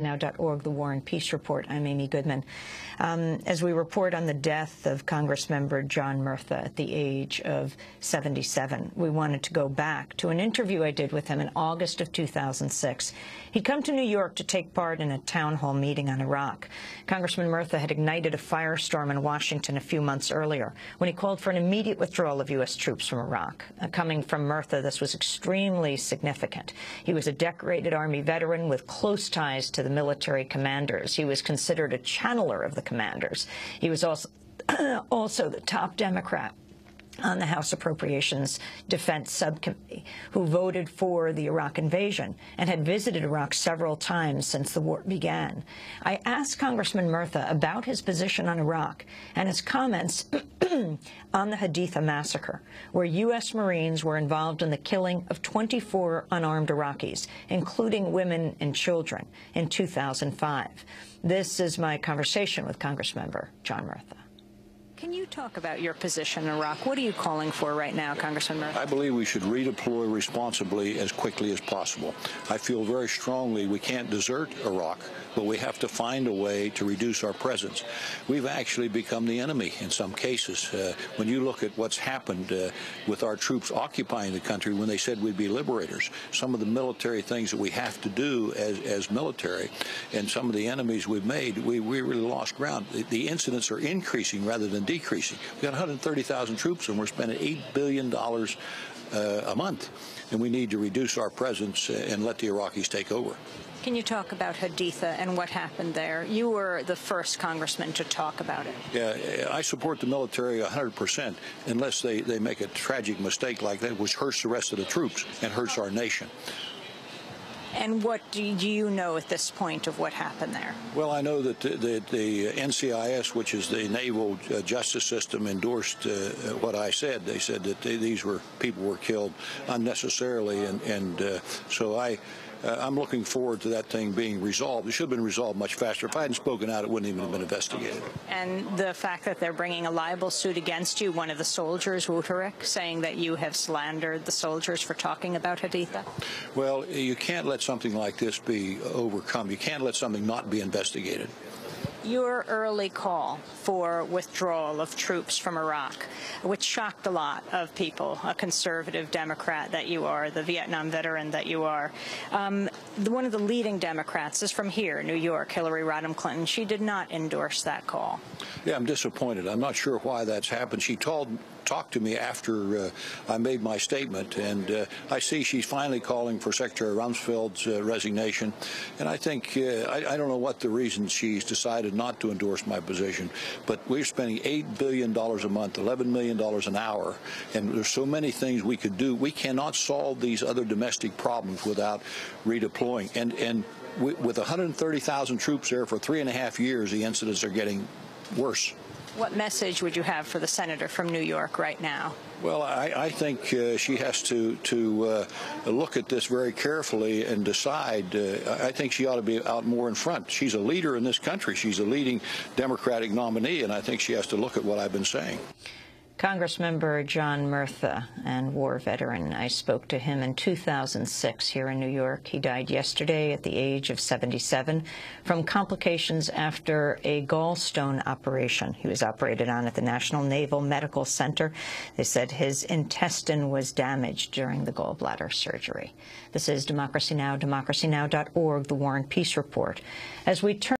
Now.org, the War and Peace Report. I'm Amy Goodman. As we report on the death of Congressmember John Murtha at the age of 77, we wanted to go back to an interview I did with him in August of 2006. He'd come to New York to take part in a town hall meeting on Iraq. Congressman Murtha had ignited a firestorm in Washington a few months earlier when he called for an immediate withdrawal of U.S. troops from Iraq. Coming from Murtha, this was extremely significant. He was a decorated Army veteran with close ties to the military commanders. He was considered a channeler of the commanders. He was also the top Democrat on the House Appropriations Defense Subcommittee, who voted for the Iraq invasion and had visited Iraq several times since the war began. I asked Congressman Murtha about his position on Iraq and his comments on the Haditha massacre, where U.S. Marines were involved in the killing of 24 unarmed Iraqis, including women and children, in 2005. This is my conversation with Congressmember John Murtha. Can you talk about your position in Iraq? What are you calling for right now, Congressman Murtha? I believe we should redeploy responsibly as quickly as possible. I feel very strongly we can't desert Iraq, but we have to find a way to reduce our presence. We've actually become the enemy in some cases. When you look at what's happened with our troops occupying the country when they said we'd be liberators, some of the military things that we have to do as military and some of the enemies we've made, we really lost ground. The incidents are increasing rather than decreasing. We've got 130,000 troops and we're spending $8 billion a month, and we need to reduce our presence and let the Iraqis take over. Can you talk about Haditha and what happened there? You were the first congressman to talk about it. Yeah, I support the military 100% unless they make a tragic mistake like that, which hurts the rest of the troops and hurts our nation. And what do you know at this point of what happened there? Well, I know that the NCIS, which is the naval justice system, endorsed what I said. They said that people were killed unnecessarily, and so I'm looking forward to that thing being resolved. It should have been resolved much faster. If I hadn't spoken out, it wouldn't even have been investigated. And the fact that they're bringing a libel suit against you, one of the soldiers, Critic, saying that you have slandered the soldiers for talking about Haditha? Well, you can't let something like this be overcome. You can't let something not be investigated. Your early call for withdrawal of troops from Iraq, which shocked a lot of people, a conservative Democrat that you are, the Vietnam veteran that you are. One of the leading Democrats is from here, New York, Hillary Rodham Clinton. She did not endorse that call. Yeah, I'm disappointed. I'm not sure why that's happened. She talked to me after I made my statement, and I see she's finally calling for Secretary Rumsfeld's resignation. And I think, I don't know what the reason she's decided not to endorse my position, but we're spending $8 billion a month, $11 million an hour, and there's so many things we could do. We cannot solve these other domestic problems without redeploying. And with 130,000 troops there for 3.5 years, the incidents are getting worse. What message would you have for the senator from New York right now? Well, I think she has to look at this very carefully and decide. I think she ought to be out more in front. She's a leader in this country. She's a leading Democratic nominee, and I think she has to look at what I've been saying. Congressmember John Murtha, and war veteran. I spoke to him in 2006 here in New York. He died yesterday at the age of 77 from complications after a gallstone operation he was operated on at the National Naval Medical Center. They said his intestine was damaged during the gallbladder surgery. This is Democracy Now!, democracynow.org, the War and Peace Report. As we turn